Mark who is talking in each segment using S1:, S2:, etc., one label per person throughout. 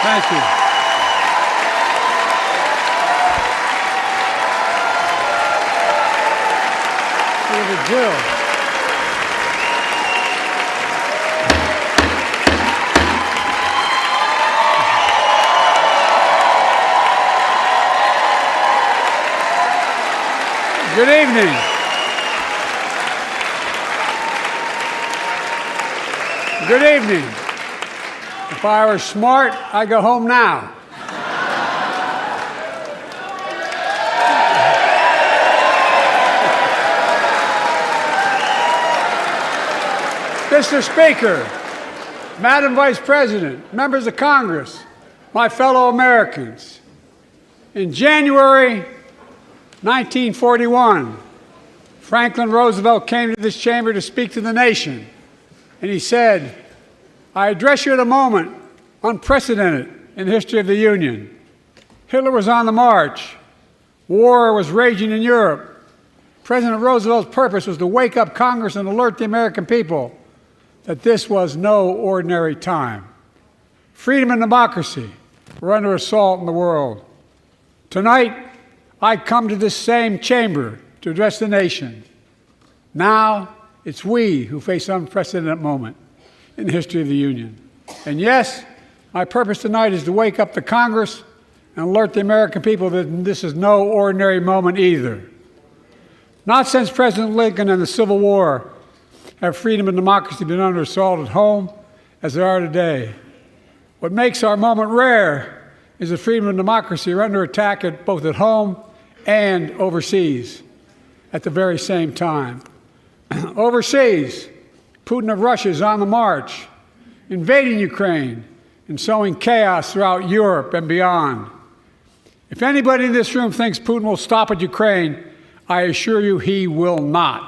S1: Thank you. Jill. Good evening. Good evening. If I were smart, I'd go home now. Mr. Speaker, Madam Vice President, members of Congress, my fellow Americans, in January 1941, Franklin Roosevelt came to this chamber to speak to the nation, and he said, "I address you at a moment unprecedented in the history of the Union. Hitler was on the march. War was raging in Europe. President Roosevelt's purpose was to wake up Congress and alert the American people that this was no ordinary time. Freedom and democracy were under assault in the world. Tonight, I come to this same chamber to address the nation. Now, it's we who face an unprecedented moment in the history of the Union. And yes, my purpose tonight is to wake up the Congress and alert the American people that this is no ordinary moment either. Not since President Lincoln and the Civil War have freedom and democracy been under assault at home as they are today. What makes our moment rare is that freedom and democracy are under attack both at home and overseas at the very same time. Overseas, Putin of Russia is on the march, invading Ukraine and sowing chaos throughout Europe and beyond. If anybody in this room thinks Putin will stop at Ukraine, I assure you he will not.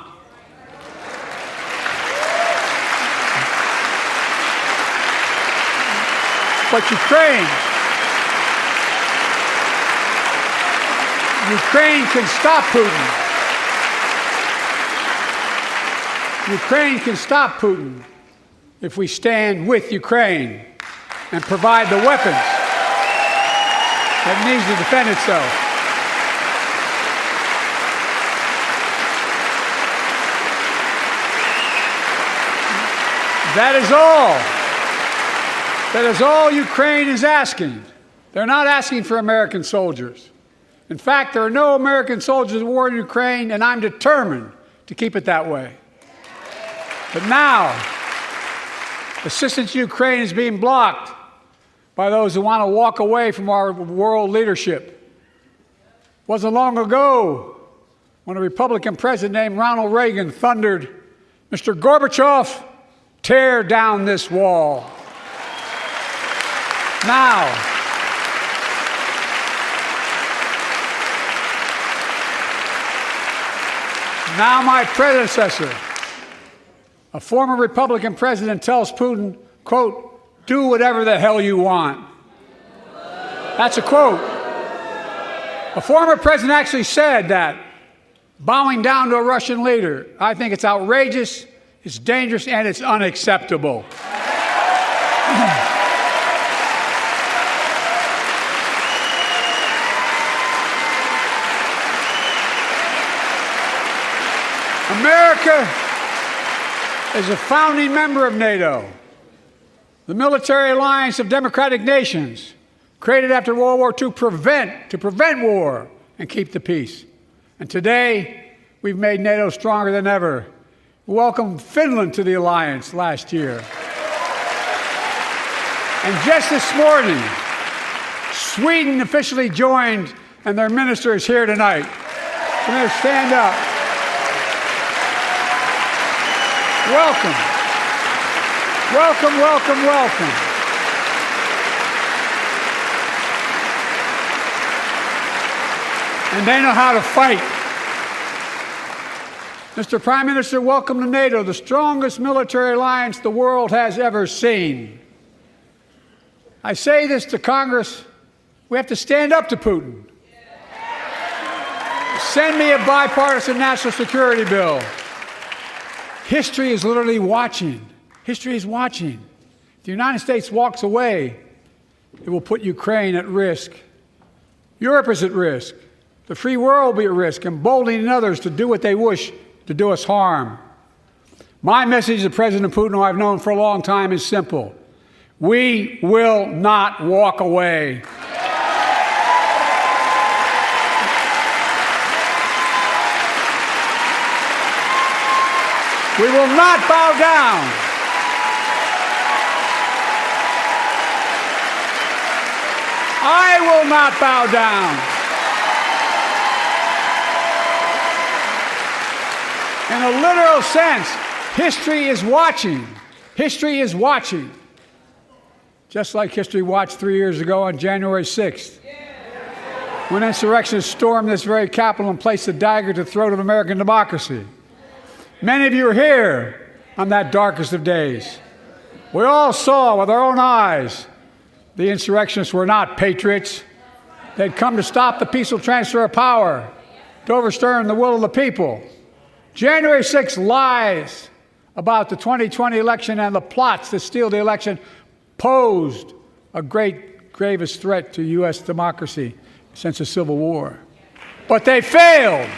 S1: But Ukraine can stop Putin. Ukraine can stop Putin if we stand with Ukraine and provide the weapons that it needs to defend itself. That is all. That is all Ukraine is asking. They're not asking for American soldiers. In fact, there are no American soldiers at war in Ukraine, and I'm determined to keep it that way. But now, assistance to Ukraine is being blocked by those who want to walk away from our world leadership. It wasn't long ago when a Republican president named Ronald Reagan thundered, "Mr. Gorbachev, tear down this wall." Now my predecessor, a former Republican president, tells Putin, quote, "Do whatever the hell you want." That's a quote. A former president actually said that, bowing down to a Russian leader. I think it's outrageous, it's dangerous, and it's unacceptable. America is a founding member of NATO, the military alliance of democratic nations created after World War II to prevent war and keep the peace. And today, we've made NATO stronger than ever. We welcomed Finland to the alliance last year. And just this morning, Sweden officially joined, and their minister is here tonight. So they're stand up. Welcome. Welcome, welcome, welcome. And they know how to fight. Mr. Prime Minister, welcome to NATO, the strongest military alliance the world has ever seen. I say this to Congress, we have to stand up to Putin. Send me a bipartisan national security bill. History is literally watching. History is watching. If the United States walks away, It will put Ukraine at risk. Europe is at risk. The free world will be at risk, emboldening others to do what they wish to do us harm. My message to President Putin, who I've known for a long time, is simple. We will not walk away. We will not bow down. I will not bow down. In a literal sense, history is watching. History is watching. Just like history watched 3 years ago on January 6th, when insurrectionists stormed this very Capitol and placed a dagger to the throat of American democracy. Many of you were here on that darkest of days. We all saw with our own eyes the insurrectionists were not patriots. They'd come to stop the peaceful transfer of power, to overturn the will of the people. January 6th lies about the 2020 election and the plots to steal the election posed a gravest threat to U.S. democracy since the Civil War. But they failed.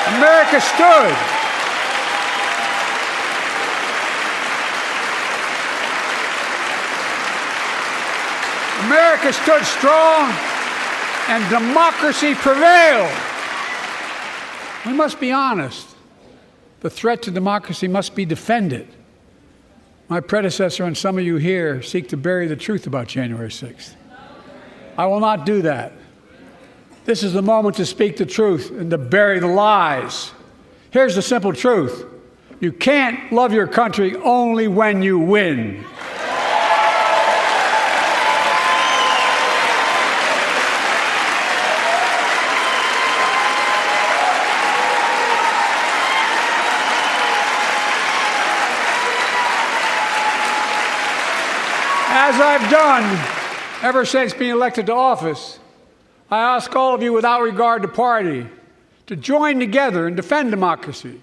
S1: America stood. America stood strong, and democracy prevailed. We must be honest. The threat to democracy must be defended. My predecessor and some of you here seek to bury the truth about January 6th. I will not do that. This is the moment to speak the truth and to bury the lies. Here's the simple truth. You can't love your country only when you win. As I've done ever since being elected to office, I ask all of you, without regard to party, to join together and defend democracy.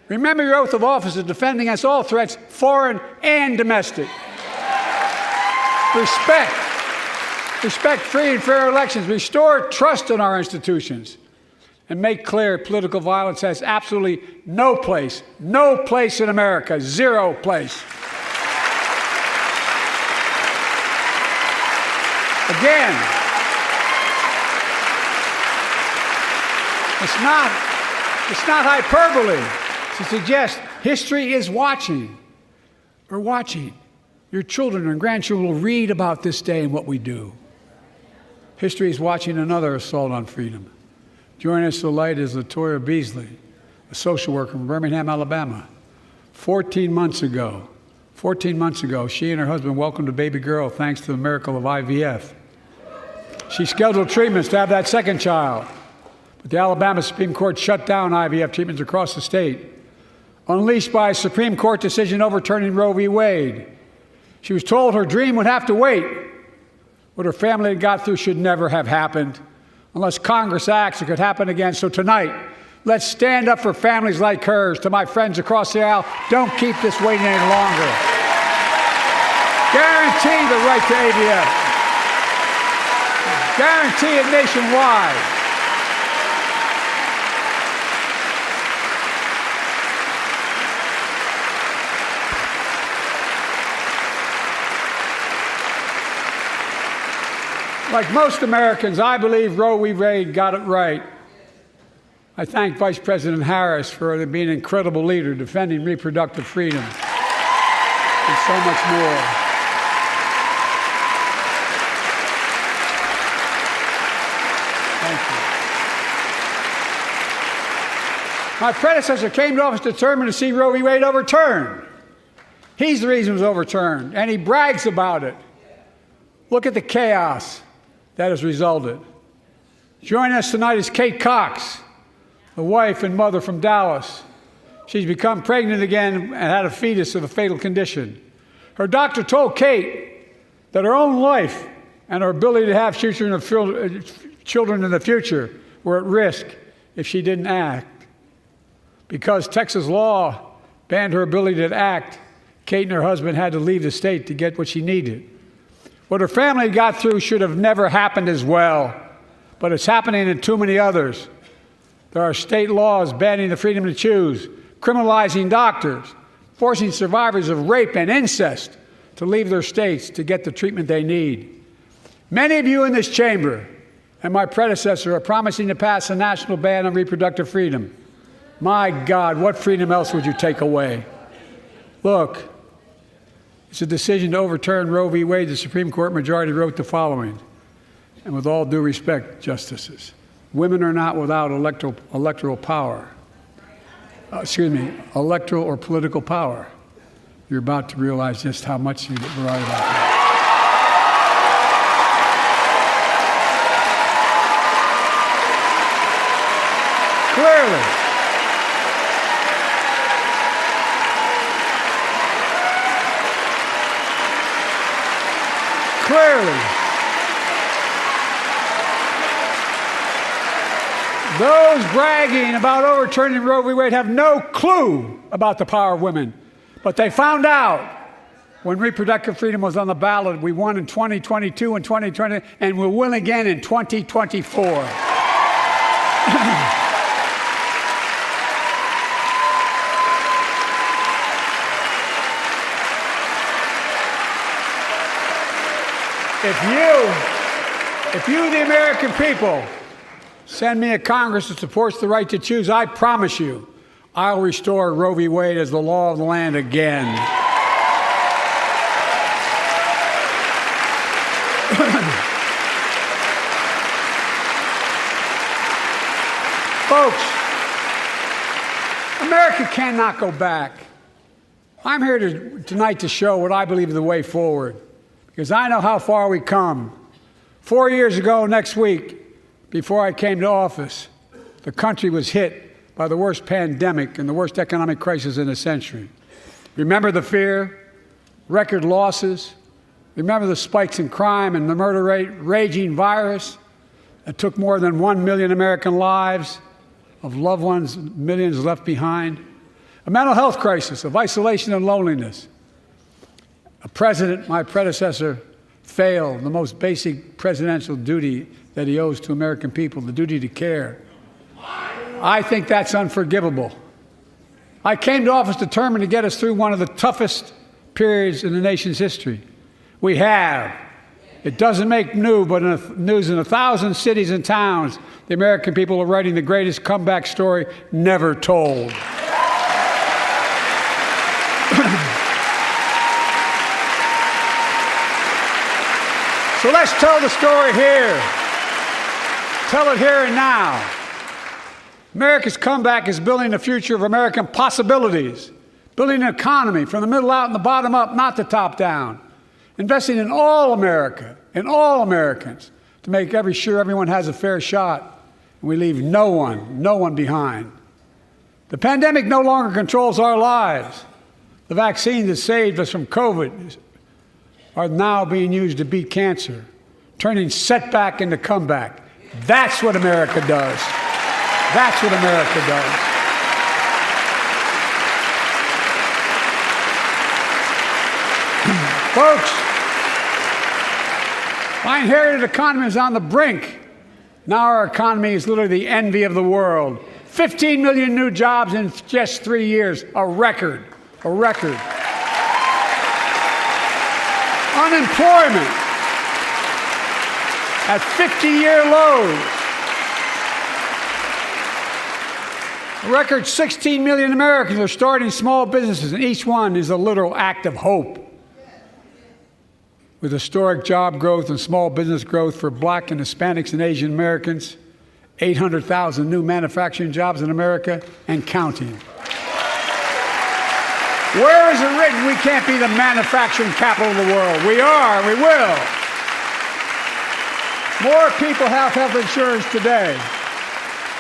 S1: Remember your oath of office of defending against all threats, foreign and domestic. Respect free and fair elections, restore trust in our institutions, and make clear political violence has absolutely no place in America, zero place. Again, it's not hyperbole to suggest history is watching. We're watching. Your children and grandchildren will read about this day and what we do. History is watching another assault on freedom. Joining us tonight is Latoya Beasley, a social worker from Birmingham, Alabama. 14 months ago, she and her husband welcomed a baby girl thanks to the miracle of IVF. She scheduled treatments to have that second child, but the Alabama Supreme Court shut down IVF treatments across the state, unleashed by a Supreme Court decision overturning Roe v. Wade. She was told her dream would have to wait. What her family had got through should never have happened. Unless Congress acts, it could happen again. So tonight, let's stand up for families like hers. To my friends across the aisle, don't keep this waiting any longer. Guarantee the right to AVF. Guarantee it nationwide. Like most Americans, I believe Roe v. Wade got it right. I thank Vice President Harris for being an incredible leader, defending reproductive freedom, and so much more. Thank you. My predecessor came to office determined to see Roe v. Wade overturned. He's the reason it was overturned, and he brags about it. Look at the chaos that has resulted. Joining us tonight is Kate Cox, the wife and mother from Dallas. She's become pregnant again and had a fetus of a fatal condition. Her doctor told Kate that her own life and her ability to have children in the future were at risk if she didn't act. Because Texas law banned her ability to act, Kate and her husband had to leave the state to get what she needed. What her family got through should have never happened as well, but it's happening in too many others. There are state laws banning the freedom to choose, criminalizing doctors, forcing survivors of rape and incest to leave their states to get the treatment they need. Many of you in this chamber and my predecessor are promising to pass a national ban on reproductive freedom. My God, what freedom else would you take away? Look, it's a decision to overturn Roe v. Wade. The Supreme Court majority wrote the following, and with all due respect, justices, women are not without electoral power. Electoral or political power. You're about to realize just how much you're right about that. Clearly, those bragging about overturning Roe v. Wade have no clue about the power of women. But they found out when reproductive freedom was on the ballot. We won in 2022 and 2020, and we'll win again in 2024. If you, the American people, send me a Congress that supports the right to choose, I promise you, I'll restore Roe v. Wade as the law of the land again. Folks, America cannot go back. I'm here tonight to show what I believe is the way forward, because I know how far we come. 4 years ago next week, before I came to office, the country was hit by the worst pandemic and the worst economic crisis in a century. Remember the fear, record losses? Remember the spikes in crime and the murder rate, raging virus that took more than 1 million American lives, of loved ones, millions left behind? A mental health crisis of isolation and loneliness. A president, my predecessor, failed the most basic presidential duty that he owes to American people, the duty to care. I think that's unforgivable. I came to office determined to get us through one of the toughest periods in the nation's history. We have. It doesn't make news in 1,000 cities and towns. The American people are writing the greatest comeback story never told. So let's tell the story here. Tell it here and now. America's comeback is building the future of American possibilities, building an economy from the middle out and the bottom up, not the top down, investing in all America, in all Americans, to make sure everyone has a fair shot, and we leave no one behind. The pandemic no longer controls our lives. The vaccines that saved us from COVID are now being used to beat cancer, turning setback into comeback. That's what America does. That's what America does. Folks, my inherited economy is on the brink. Now our economy is literally the envy of the world. 15 million new jobs in just 3 years, a record, a record. Unemployment at 50-year lows. A record 16 million Americans are starting small businesses, and each one is a literal act of hope. With historic job growth and small business growth for Black and Hispanics and Asian Americans, 800,000 new manufacturing jobs in America and counting. Where is it written we can't be the manufacturing capital of the world? We are, we will. More people have health insurance today.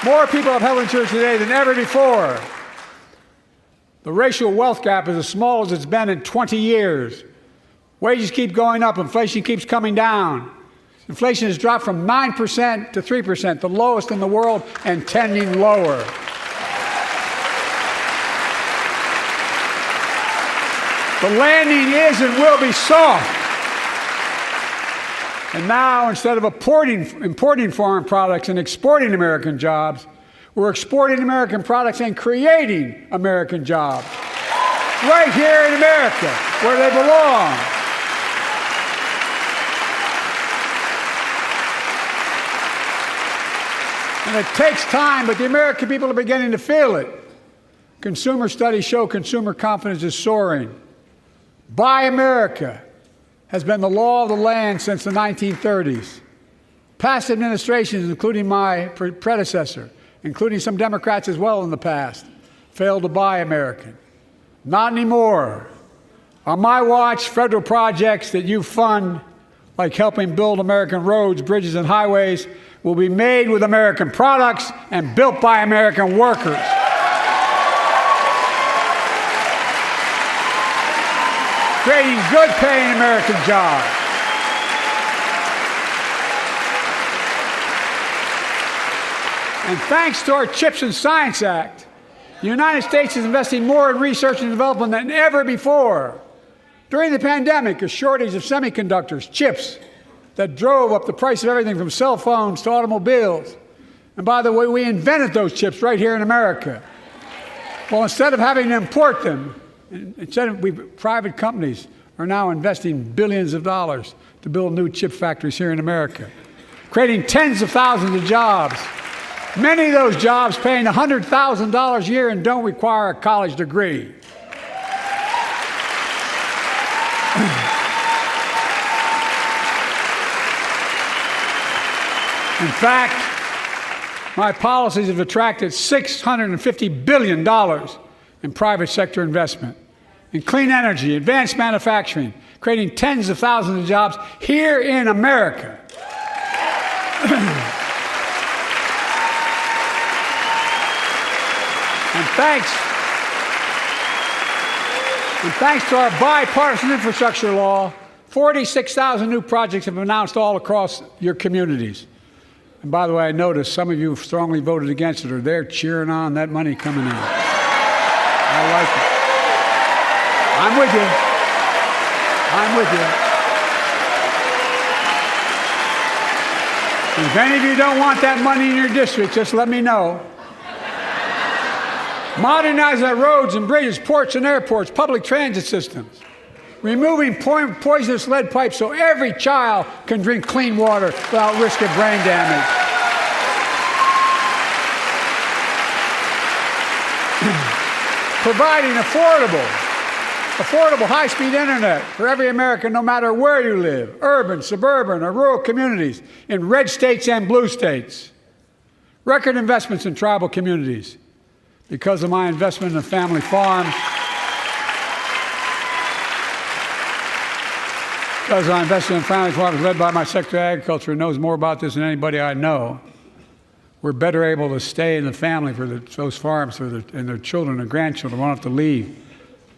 S1: More people have health insurance today than ever before. The racial wealth gap is as small as it's been in 20 years. Wages keep going up, inflation keeps coming down. Inflation has dropped from 9% to 3%, the lowest in the world and tending lower. The landing is and will be soft. And now, instead of importing foreign products and exporting American jobs, we're exporting American products and creating American jobs right here in America, where they belong. And it takes time, but the American people are beginning to feel it. Consumer studies show consumer confidence is soaring. Buy America has been the law of the land since the 1930s. Past administrations, including my predecessor, including some Democrats as well in the past, failed to buy American. Not anymore. On my watch, federal projects that you fund, like helping build American roads, bridges, and highways, will be made with American products and built by American workers. Creating good-paying American jobs. And thanks to our CHIPS and Science Act, the United States is investing more in research and development than ever before. During the pandemic, a shortage of semiconductors, chips, that drove up the price of everything from cell phones to automobiles. And by the way, we invented those chips right here in America. Well, instead of having to import them, private companies are now investing billions of dollars to build new chip factories here in America, creating tens of thousands of jobs. Many of those jobs paying $100,000 a year and don't require a college degree. In fact, my policies have attracted $650 billion in private sector investment in clean energy, advanced manufacturing, creating tens of thousands of jobs here in America. And thanks to our bipartisan infrastructure law, 46,000 new projects have been announced all across your communities. And by the way, I noticed some of you strongly voted against it, or they're cheering on that money coming in. I like it. I'm with you. I'm with you. If any of you don't want that money in your district, just let me know. Modernize our roads and bridges, ports and airports, public transit systems. Removing poisonous lead pipes so every child can drink clean water without risk of brain damage. Providing affordable high-speed internet for every American, no matter where you live, urban, suburban, or rural communities, in red states and blue states. Record investments in tribal communities. Because of my investment in the family farms, because I invested in family farms led by my Secretary of Agriculture, who knows more about this than anybody I know, we're better able to stay in the family for those farms and their children and grandchildren won't have to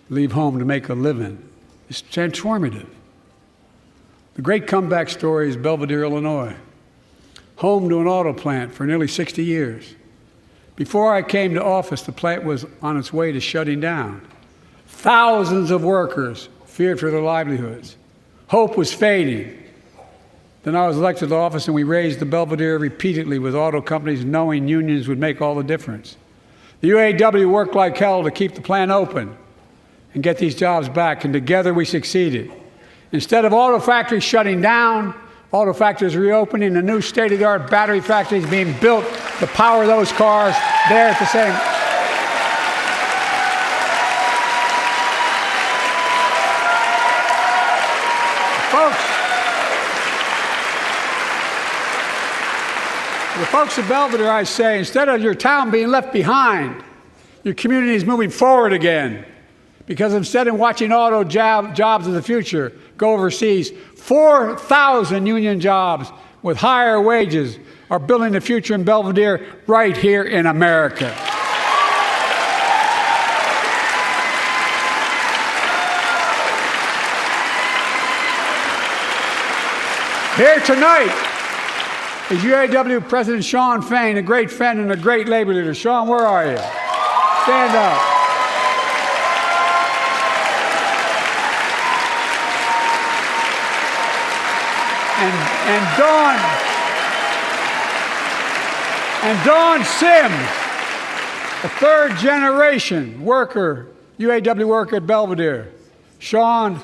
S1: leave home to make a living. It's transformative. The great comeback story is Belvidere, Illinois, home to an auto plant for nearly 60 years. Before I came to office, the plant was on its way to shutting down. Thousands of workers feared for their livelihoods. Hope was fading. Then I was elected to office, and we raised the Belvedere repeatedly with auto companies, knowing unions would make all the difference. The UAW worked like hell to keep the plant open and get these jobs back, and together we succeeded. Instead of auto factories shutting down, auto factories reopening, and new state-of-the-art battery factories being built to power those cars there at the same. The folks of Belvedere, I say, instead of your town being left behind, your community is moving forward again. Because instead of watching auto jobs in the future go overseas, 4,000 union jobs with higher wages are building the future in Belvedere right here in America. Here tonight is UAW President Shawn Fain, a great friend and a great labor leader. Shawn, where are you? Stand up. And Dawn Sims, a third-generation worker, UAW worker at Belvedere. Sean,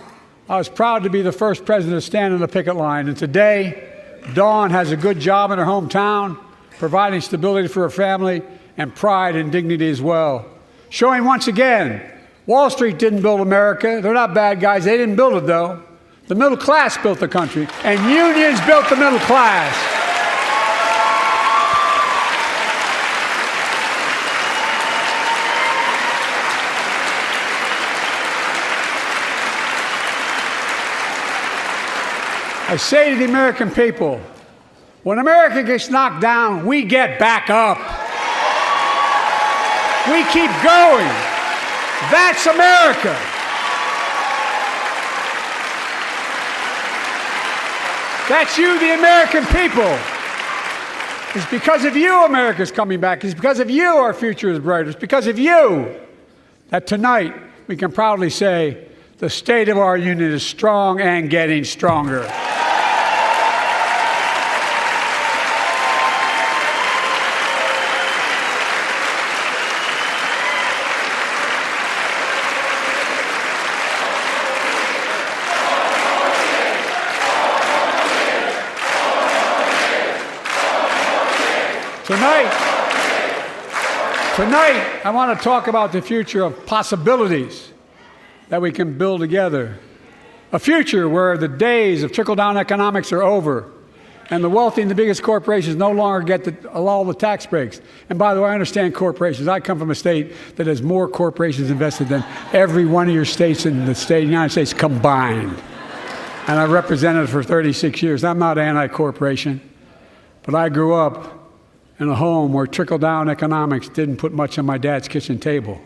S1: I was proud to be the first president to stand on the picket line, and today, Dawn has a good job in her hometown, providing stability for her family and pride and dignity as well. Showing once again, Wall Street didn't build America. They're not bad guys. They didn't build it, though. The middle class built the country, and unions built the middle class. I say to the American people, when America gets knocked down, we get back up. We keep going. That's America. That's you, the American people. It's because of you America's coming back. It's because of you our future is brighter. It's because of you that tonight we can proudly say the state of our union is strong and getting stronger. Tonight, I want to talk about the future of possibilities that we can build together. A future where the days of trickle-down economics are over, and the wealthy and the biggest corporations no longer get all the tax breaks. And by the way, I understand corporations. I come from a state that has more corporations invested than every one of your states in the state of the United States combined. And I represented it for 36 years. I'm not anti-corporation, but I grew up in a home where trickle-down economics didn't put much on my dad's kitchen table.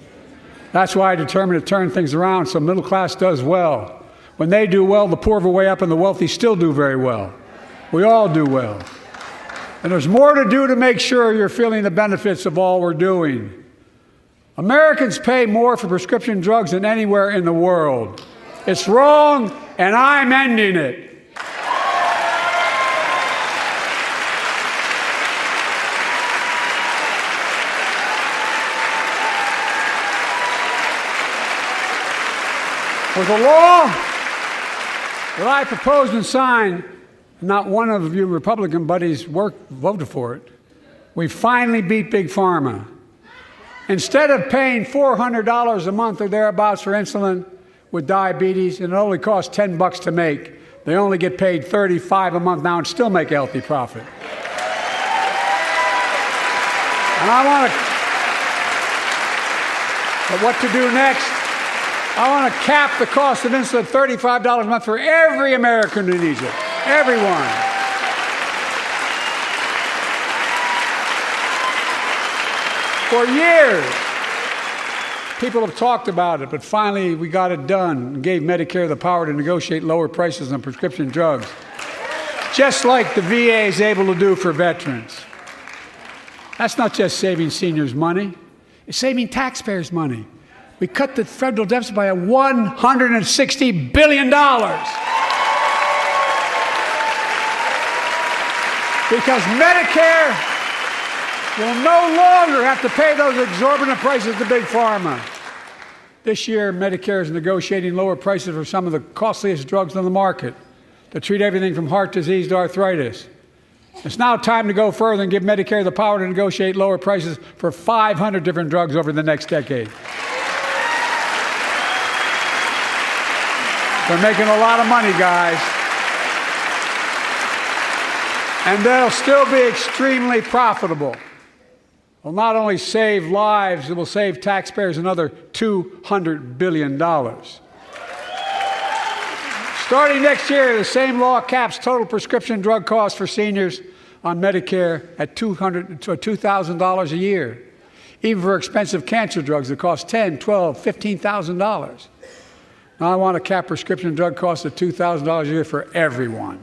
S1: That's why I determined to turn things around so middle class does well. When they do well, the poor go way up and the wealthy still do very well. We all do well. And there's more to do to make sure you're feeling the benefits of all we're doing. Americans pay more for prescription drugs than anywhere in the world. It's wrong, and I'm ending it. With a law that I proposed and signed, not one of you Republican buddies voted for it. We finally beat Big Pharma. Instead of paying $400 a month or thereabouts for insulin with diabetes, and it only costs $10 to make, they only get paid $35 a month now and still make a healthy profit. And but what to do next? I want to cap the cost of insulin at $35 a month for every American who needs it. Everyone. For years, people have talked about it, but finally we got it done and gave Medicare the power to negotiate lower prices on prescription drugs, just like the VA is able to do for veterans. That's not just saving seniors money, it's saving taxpayers money. We cut the federal deficit by $160 billion. Because Medicare will no longer have to pay those exorbitant prices to Big Pharma. This year, Medicare is negotiating lower prices for some of the costliest drugs on the market to treat everything from heart disease to arthritis. It's now time to go further and give Medicare the power to negotiate lower prices for 500 different drugs over the next decade. They're making a lot of money, guys. And they'll still be extremely profitable. Will not only save lives, it will save taxpayers another $200 billion. Starting next year, the same law caps total prescription drug costs for seniors on Medicare at $2,000 a year. Even for expensive cancer drugs that cost $10,000, $12,000, $15,000. Now I want to cap prescription drug costs at $2,000 a year for everyone.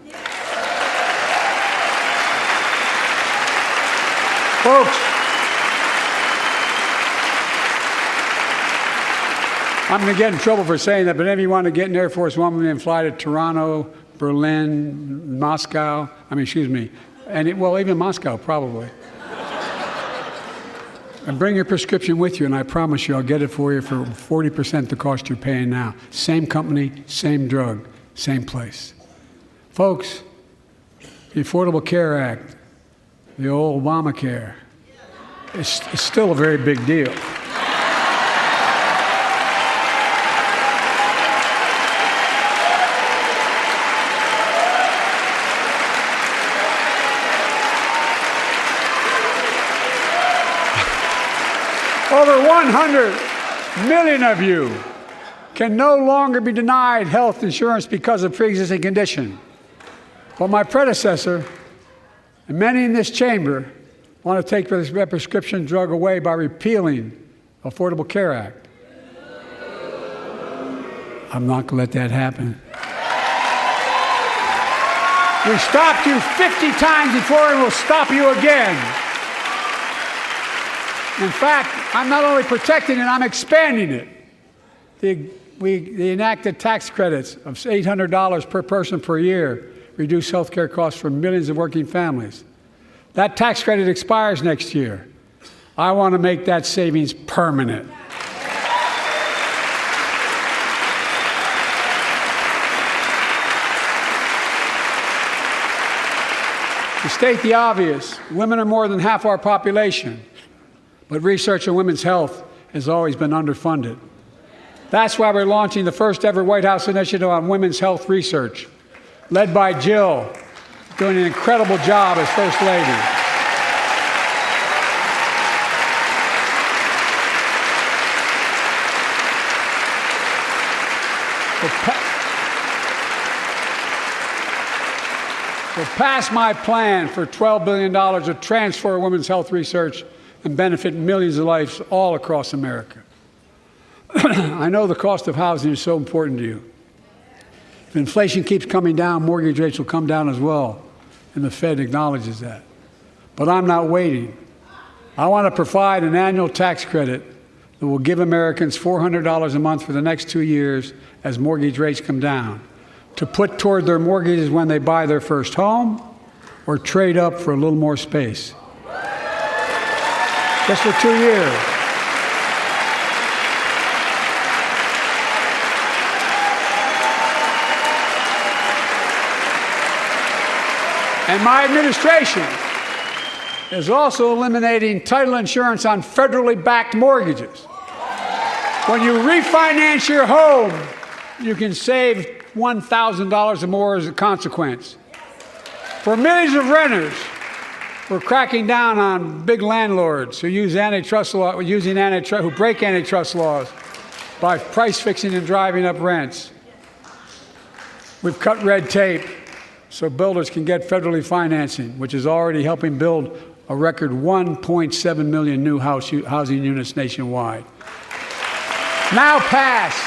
S1: Folks, I'm going to get in trouble for saying that, but if you want to get in Air Force One and fly to Toronto, Berlin, Moscow, even Moscow probably. And bring your prescription with you, and I promise you I'll get it for you for 40% the cost you're paying now. Same company, same drug, same place. Folks, the Affordable Care Act, the old Obamacare, it's still a very big deal. Over 100 million of you can no longer be denied health insurance because of pre-existing condition. But my predecessor, and many in this chamber, want to take this prescription drug away by repealing the Affordable Care Act. I'm not going to let that happen. We stopped you 50 times before, and we'll stop you again. In fact, I'm not only protecting it, I'm expanding it. They enacted tax credits of $800 per person per year, reduce health care costs for millions of working families. That tax credit expires next year. I want to make that savings permanent. To state the obvious, women are more than half our population. But research on women's health has always been underfunded. That's why we're launching the first ever White House initiative on women's health research, led by Jill, doing an incredible job as First Lady. We'll pass my plan for $12 billion to transfer women's health research and benefit millions of lives all across America. I know the cost of housing is so important to you. If inflation keeps coming down, mortgage rates will come down as well, and the Fed acknowledges that. But I'm not waiting. I want to provide an annual tax credit that will give Americans $400 a month for the next 2 years as mortgage rates come down, to put toward their mortgages when they buy their first home or trade up for a little more space. Just for 2 years. And my administration is also eliminating title insurance on federally backed mortgages. When you refinance your home, you can save $1,000 or more as a consequence. For millions of renters, we're cracking down on big landlords who use antitrust law, who break antitrust laws by price fixing and driving up rents. We've cut red tape so builders can get federally financing, which is already helping build a record 1.7 million new housing units nationwide. Now pass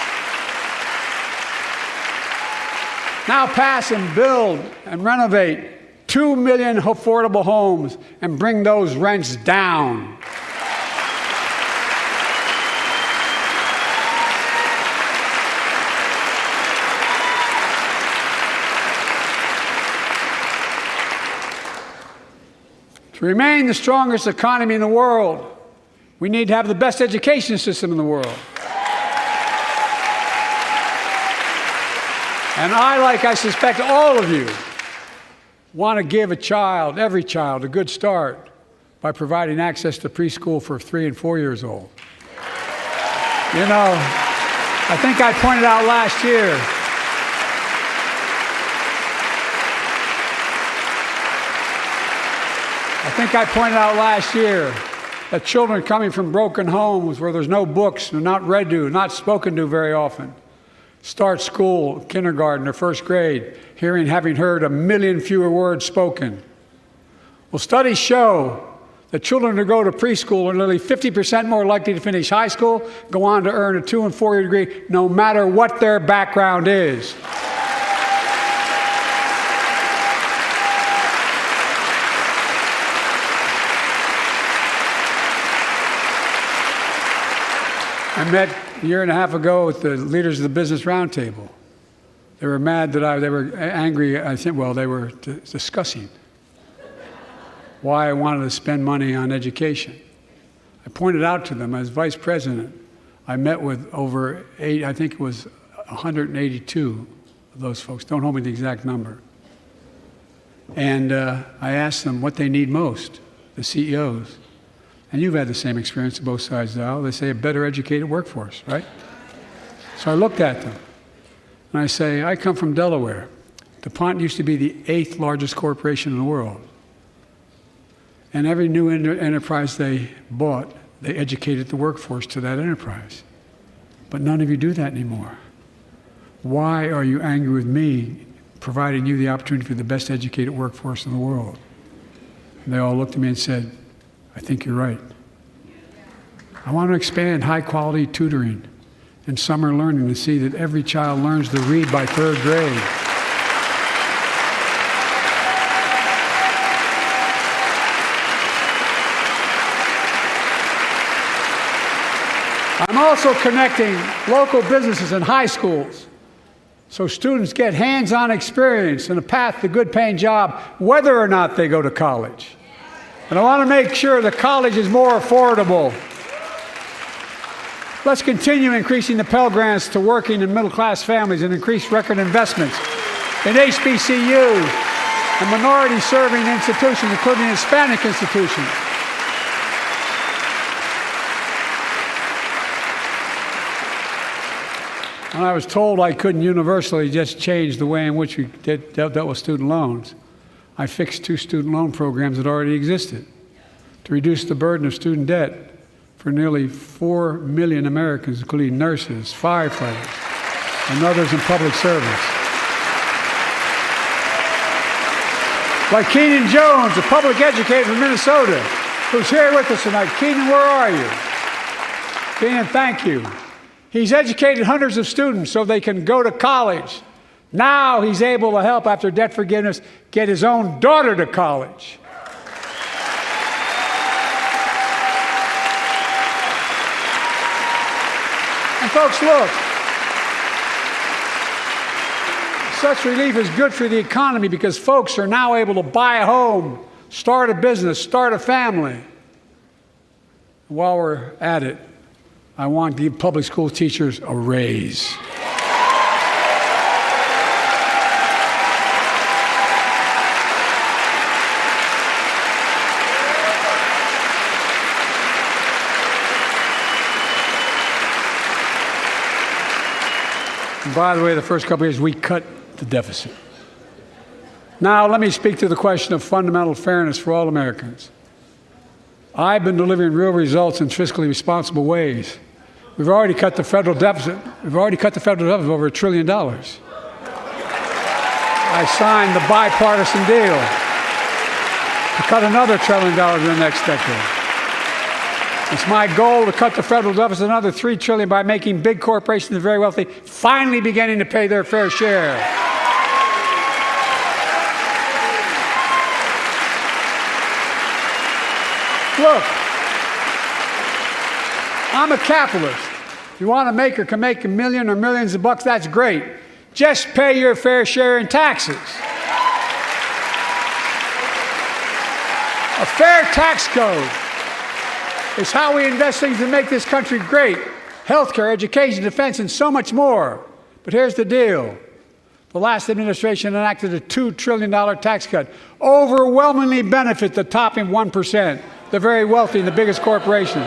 S1: and build and renovate 2 million affordable homes and bring those rents down. To remain the strongest economy in the world, we need to have the best education system in the world. And I suspect all of you, want to give every child, a good start by providing access to preschool for 3 and 4 years old. You know, I think I pointed out last year, that children coming from broken homes where there's no books, they're not read to, not spoken to very often, start school, kindergarten, or first grade, having heard 1 million fewer words spoken. Well, studies show that children who go to preschool are nearly 50% more likely to finish high school, go on to earn a 2- and 4-year degree, no matter what their background is. I met a year and a half ago with the leaders of the Business Roundtable. They were mad that they were angry. I think, well, they were discussing why I wanted to spend money on education. I pointed out to them as vice president, I met with over I think it was 182 of those folks. Don't hold me to the exact number. And I asked them what they need most, the CEOs. And you've had the same experience on both sides of the aisle. They say a better educated workforce, right? So I looked at them and I say, I come from Delaware. DuPont used to be the 8th largest corporation in the world. And every new enterprise they bought, they educated the workforce to that enterprise. But none of you do that anymore. Why are you angry with me providing you the opportunity for the best educated workforce in the world? And they all looked at me and said, I think you're right. I want to expand high-quality tutoring and summer learning to see that every child learns to read by 3rd grade. I'm also connecting local businesses and high schools so students get hands-on experience and a path to a good-paying job, whether or not they go to college. And I want to make sure the college is more affordable. Let's continue increasing the Pell Grants to working and middle-class families and increase record investments in HBCUs and minority-serving institutions, including Hispanic institutions. When I was told I couldn't universally just change the way in which we dealt with student loans, I fixed 2 student loan programs that already existed to reduce the burden of student debt for nearly 4 million Americans, including nurses, firefighters, and others in public service. Like Keenan Jones, a public educator from Minnesota, who's here with us tonight. Keenan, where are you? Keenan, thank you. He's educated hundreds of students so they can go to college. Now he's able to help, after debt forgiveness, get his own daughter to college. And folks, look, such relief is good for the economy because folks are now able to buy a home, start a business, start a family. While we're at it, I want to give public school teachers a raise. And by the way, the first couple of years, we cut the deficit. Now, let me speak to the question of fundamental fairness for all Americans. I've been delivering real results in fiscally responsible ways. We've already cut the federal deficit. We've already cut the federal deficit over $1 trillion. I signed the bipartisan deal to cut another $1 trillion in the next decade. It's my goal to cut the federal deficit another $3 trillion by making big corporations and very wealthy finally beginning to pay their fair share. Look, I'm a capitalist. If you want to make or can make $1 million or millions of bucks, that's great. Just pay your fair share in taxes. A fair tax code is how we invest things to make this country great. Healthcare, education, defense, and so much more. But here's the deal. The last administration enacted a $2 trillion tax cut, overwhelmingly benefit the top 1%, the very wealthy and the biggest corporations,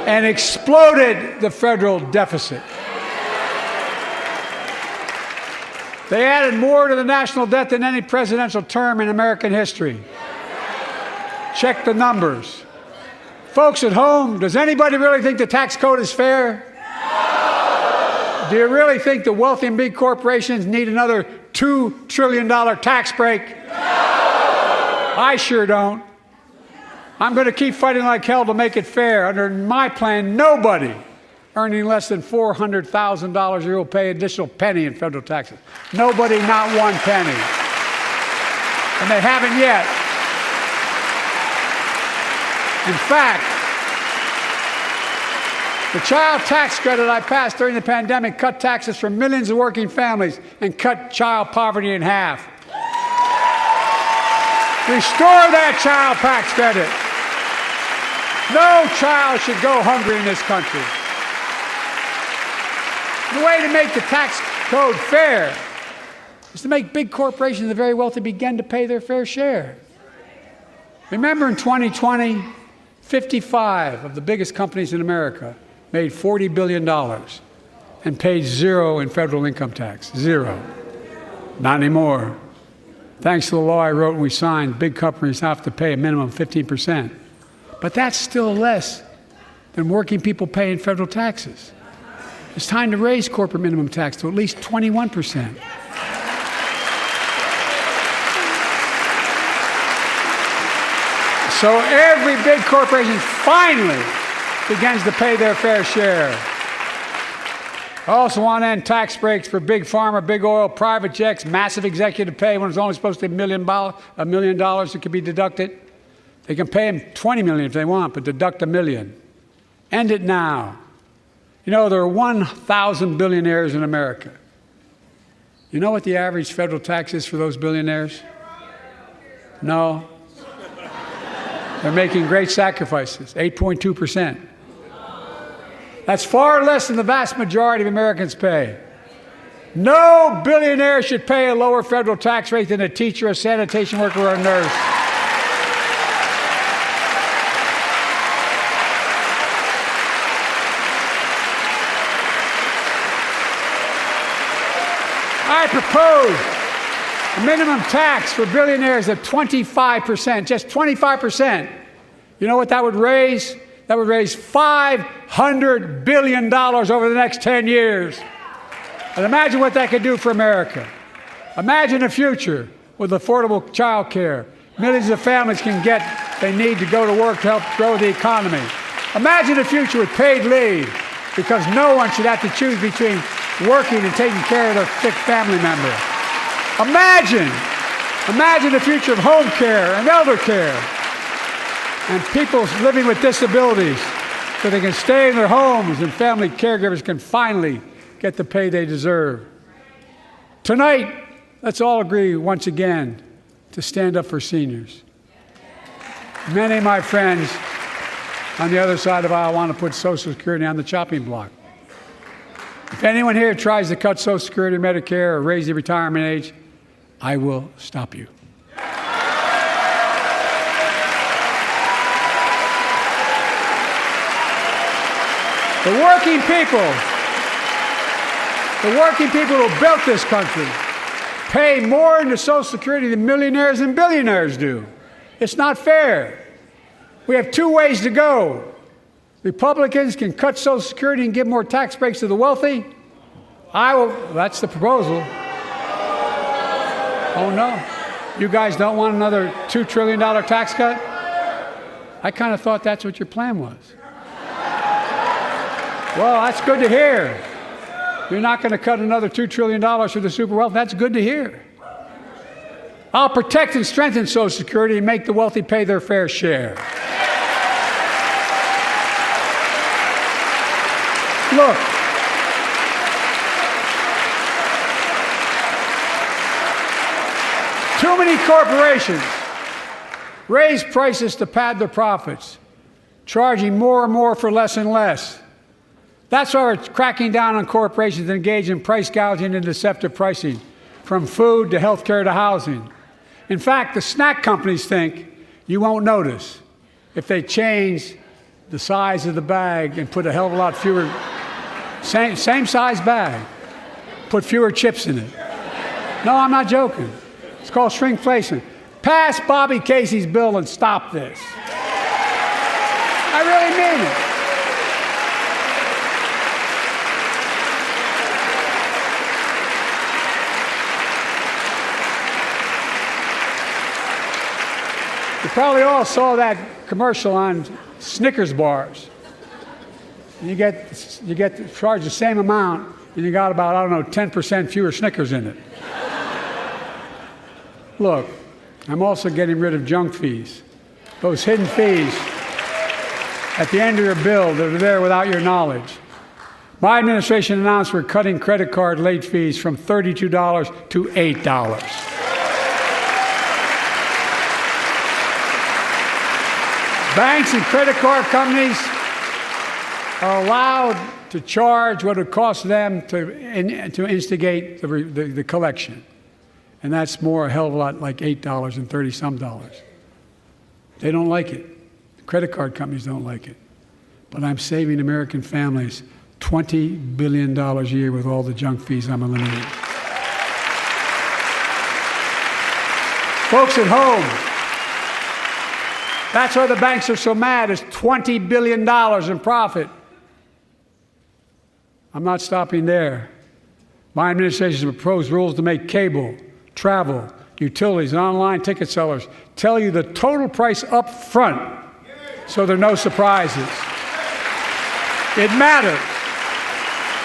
S1: and exploded the federal deficit. They added more to the national debt than any presidential term in American history. Check the numbers. Folks at home, does anybody really think the tax code is fair? Do you really think the wealthy and big corporations need another $2 trillion tax break? I sure don't. I'm going to keep fighting like hell to make it fair. Under my plan, nobody earning less than $400,000 a year will pay an additional penny in federal taxes. Nobody, not one penny. And they haven't yet. In fact, The child tax credit I passed during the pandemic cut taxes for millions of working families and cut child poverty in half. Restore that child tax credit. No child should go hungry in this country. The way to make the tax code fair is to make big corporations and the very wealthy begin to pay their fair share. Remember in 2020, 55 of the biggest companies in America made $40 billion and paid zero in federal income tax. Zero. Not anymore. Thanks to the law I wrote and we signed, big companies have to pay a minimum of 15%. But that's still less than working people pay in federal taxes. It's time to raise corporate minimum tax to at least 21%. So every big corporation finally begins to pay their fair share. I also want to end tax breaks for big pharma, big oil, private jets, massive executive pay when it's only supposed to be $1 million that could be deducted. They can pay them $20 million if they want, but deduct $1 million. End it now. You know, there are 1,000 billionaires in America. You know what the average federal tax is for those billionaires? No. They're making great sacrifices, 8.2%. That's far less than the vast majority of Americans pay. No billionaire should pay a lower federal tax rate than a teacher, a sanitation worker, or a nurse. I propose a minimum tax for billionaires of 25%, just 25%. You know what that would raise? That would raise $500 billion over the next 10 years. And imagine what that could do for America. Imagine a future with affordable child care. Millions of families can get what they need to go to work to help grow the economy. Imagine a future with paid leave, because no one should have to choose between working and taking care of their sick family member. Imagine the future of home care and elder care, and people living with disabilities so they can stay in their homes and family caregivers can finally get the pay they deserve. Tonight, let's all agree once again to stand up for seniors. Many of my friends on the other side of the aisle want to put Social Security on the chopping block. If anyone here tries to cut Social Security, Medicare, or raise the retirement age, I will stop you. The working people who built this country pay more into Social Security than millionaires and billionaires do. It's not fair. We have two ways to go. Republicans can cut Social Security and give more tax breaks to the wealthy. That's the proposal. Oh no, you guys don't want another $2 trillion tax cut? I kind of thought that's what your plan was. Well, that's good to hear. You're not going to cut another $2 trillion for the super wealthy. That's good to hear. I'll protect and strengthen Social Security and make the wealthy pay their fair share. Look, too many corporations raise prices to pad their profits, charging more and more for less and less. That's why we're cracking down on corporations that engage in price gouging and deceptive pricing, from food to health care to housing. In fact, the snack companies think you won't notice if they change the size of the bag and put a hell of a lot fewer, same size bag, put fewer chips in it. No, I'm not joking. It's called shrinkflation. Pass Bobby Casey's bill and stop this. I really mean it. You probably all saw that commercial on Snickers bars. You get charged the same amount, and you got about, 10% fewer Snickers in it. Look, I'm also getting rid of junk fees. Those hidden fees at the end of your bill that are there without your knowledge. My administration announced we're cutting credit card late fees from $32 to $8. Banks and credit card companies are allowed to charge what it costs them to instigate the collection. And that's more a hell of a lot like $8 and 30-some dollars. They don't like it. The credit card companies don't like it. But I'm saving American families $20 billion a year with all the junk fees I'm eliminating. Folks at home, that's why the banks are so mad. It's $20 billion in profit. I'm not stopping there. My administration has proposed rules to make cable, travel, utilities, and online ticket sellers tell you the total price up front so there are no surprises. It matters.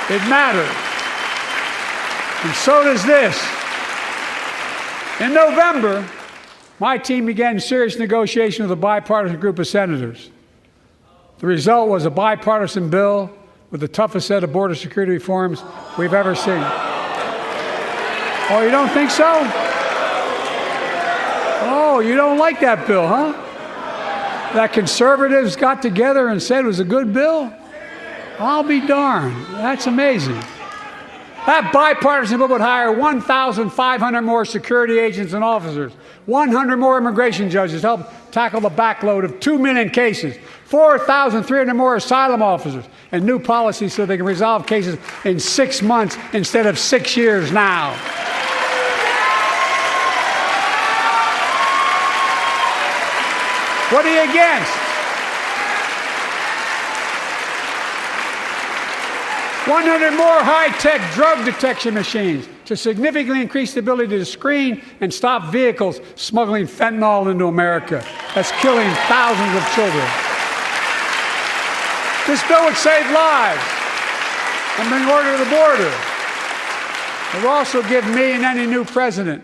S1: It matters. And so does this. In November, my team began serious negotiation with a bipartisan group of senators. The result was a bipartisan bill with the toughest set of border security reforms we've ever seen. Oh, you don't think so? Oh, you don't like that bill, huh? That conservatives got together and said it was a good bill? I'll be darned. That's amazing. That bipartisan bill would hire 1,500 more security agents and officers, 100 more immigration judges to help tackle the backload of 2 million cases, 4,300 more asylum officers, and new policies so they can resolve cases in 6 months instead of 6 years now. What are you against? 100 more high-tech drug detection machines to significantly increase the ability to screen and stop vehicles smuggling fentanyl into America. That's killing thousands of children. This bill would save lives and bring order to the border. It will also give me and any new president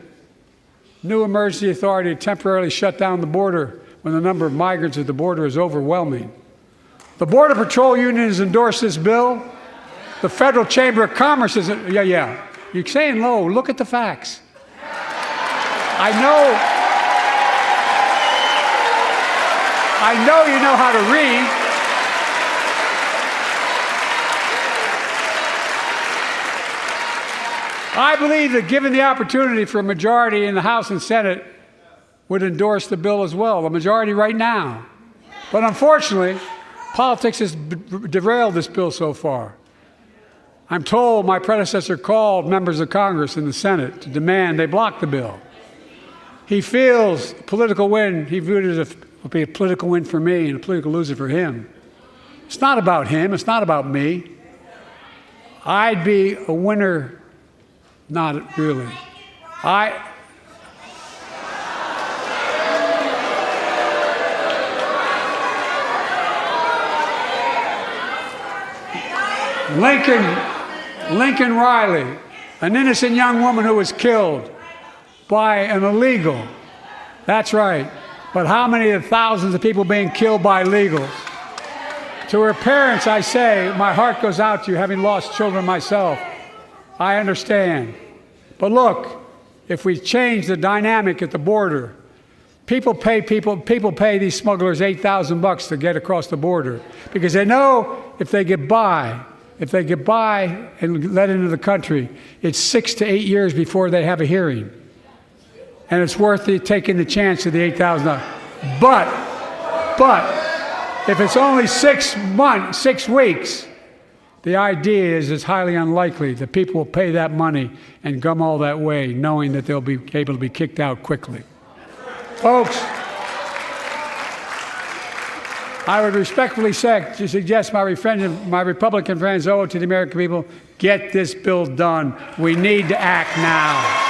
S1: new emergency authority to temporarily shut down the border when the number of migrants at the border is overwhelming. The Border Patrol Union has endorsed this bill. The Federal Chamber of Commerce is, yeah. You're saying low. Look at the facts. I know you know how to read. I believe that given the opportunity for a majority in the House and Senate would endorse the bill as well, a majority right now. But unfortunately, politics has derailed this bill so far. I'm told my predecessor called members of Congress in the Senate to demand they block the bill. He feels political win, he viewed it as a political win for me and a political loser for him. It's not about him, it's not about me. I'd be a winner, not really. Lincoln Riley, an innocent young woman who was killed by an illegal. That's right. But how many of the thousands of people being killed by illegals? To her parents, I say, my heart goes out to you, having lost children myself. I understand. But look, if we change the dynamic at the border, people pay these smugglers $8,000 to get across the border because they know if they get by and let into the country, it's 6 to 8 years before they have a hearing. And it's worth taking the chance of the $8,000. But if it's only 6 weeks, the idea is it's highly unlikely that people will pay that money and come all that way knowing that they'll be able to be kicked out quickly. Folks, I would respectfully suggest my Republican friends owe it to the American people, get this bill done. We need to act now.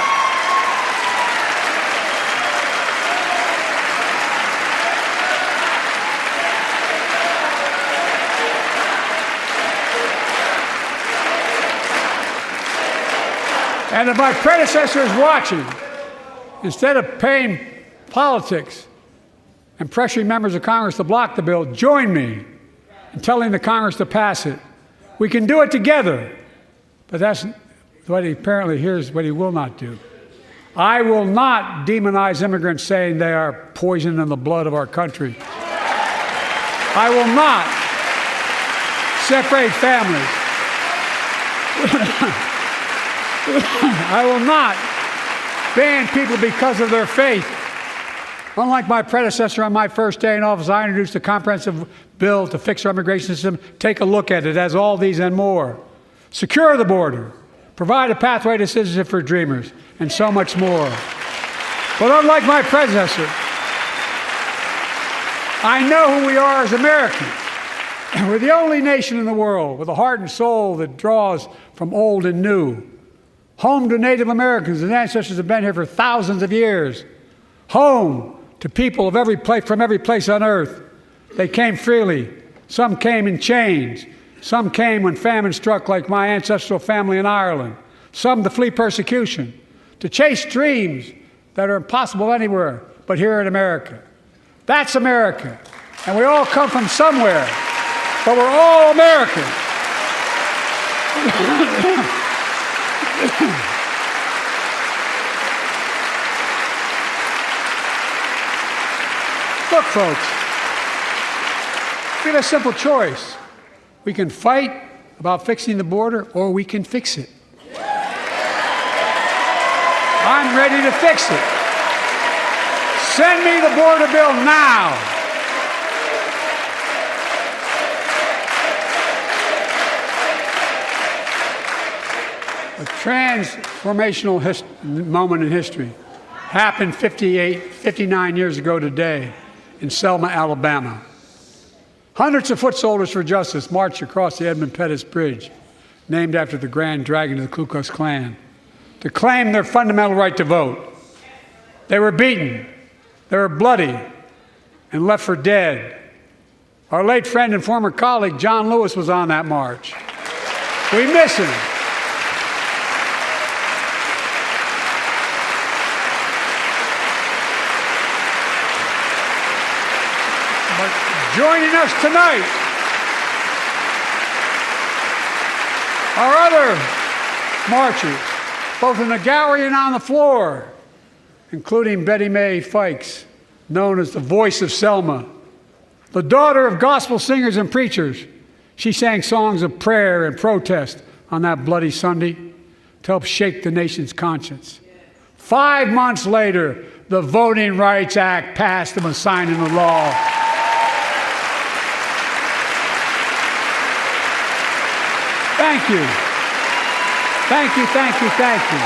S1: And if my predecessor is watching, instead of paying politics and pressuring members of Congress to block the bill, join me and telling the Congress to pass it. We can do it together, but that's what here's what he will not do. I will not demonize immigrants saying they are poison in the blood of our country. I will not separate families. I will not ban people because of their faith. Unlike my predecessor on my first day in office, I introduced a comprehensive bill to fix our immigration system. Take a look at it. It has all these and more. Secure the border. Provide a pathway to citizenship for dreamers, and so much more. But unlike my predecessor, I know who we are as Americans. We're the only nation in the world with a heart and soul that draws from old and new. Home to Native Americans, whose ancestors have been here for thousands of years. Home to people of from every place on earth. They came freely. Some came in chains. Some came when famine struck, like my ancestral family in Ireland. Some to flee persecution, to chase dreams that are impossible anywhere but here in America. That's America. And we all come from somewhere, but we're all Americans. Look, folks, we have a simple choice. We can fight about fixing the border, or we can fix it. I'm ready to fix it. Send me the border bill now. A transformational moment in history happened 59 years ago today in Selma, Alabama. Hundreds of foot soldiers for justice marched across the Edmund Pettus Bridge, named after the Grand Dragon of the Ku Klux Klan, to claim their fundamental right to vote. They were beaten, they were bloody, and left for dead. Our late friend and former colleague, John Lewis, was on that march. We miss him. Joining us tonight are other marchers, both in the gallery and on the floor, including Betty Mae Fikes, known as the voice of Selma, the daughter of gospel singers and preachers. She sang songs of prayer and protest on that bloody Sunday to help shake the nation's conscience. 5 months later, the Voting Rights Act passed and was signed into law. Thank you. Thank you, thank you, thank you.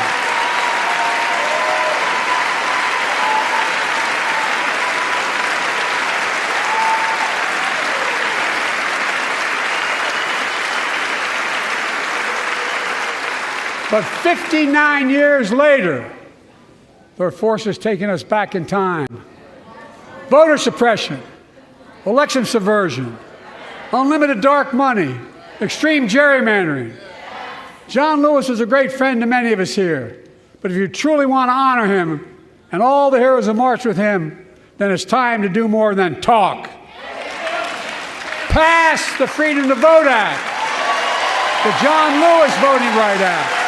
S1: But 59 years later, there are forces taking us back in time. Voter suppression, election subversion, unlimited dark money, extreme gerrymandering. John Lewis was a great friend to many of us here. But if you truly want to honor him and all the heroes who marched with him, then it's time to do more than talk. Pass the Freedom to Vote Act, the John Lewis Voting Rights Act.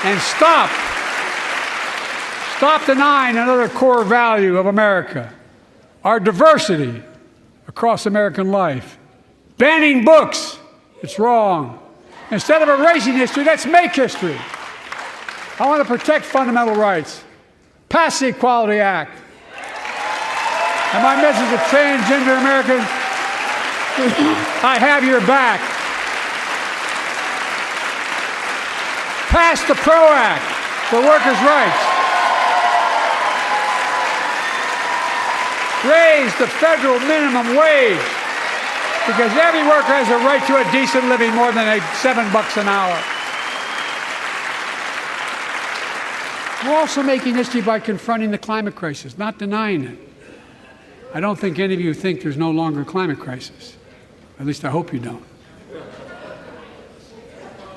S1: And stop denying another core value of America, our diversity across American life. Banning books, it's wrong. Instead of erasing history, let's make history. I want to protect fundamental rights. Pass the Equality Act. And my message to transgender Americans, I have your back. Pass the PRO Act for workers' rights. Raise the federal minimum wage, because every worker has a right to a decent living more than $7 an hour. We're also making history by confronting the climate crisis, not denying it. I don't think any of you think there's no longer a climate crisis. At least I hope you don't.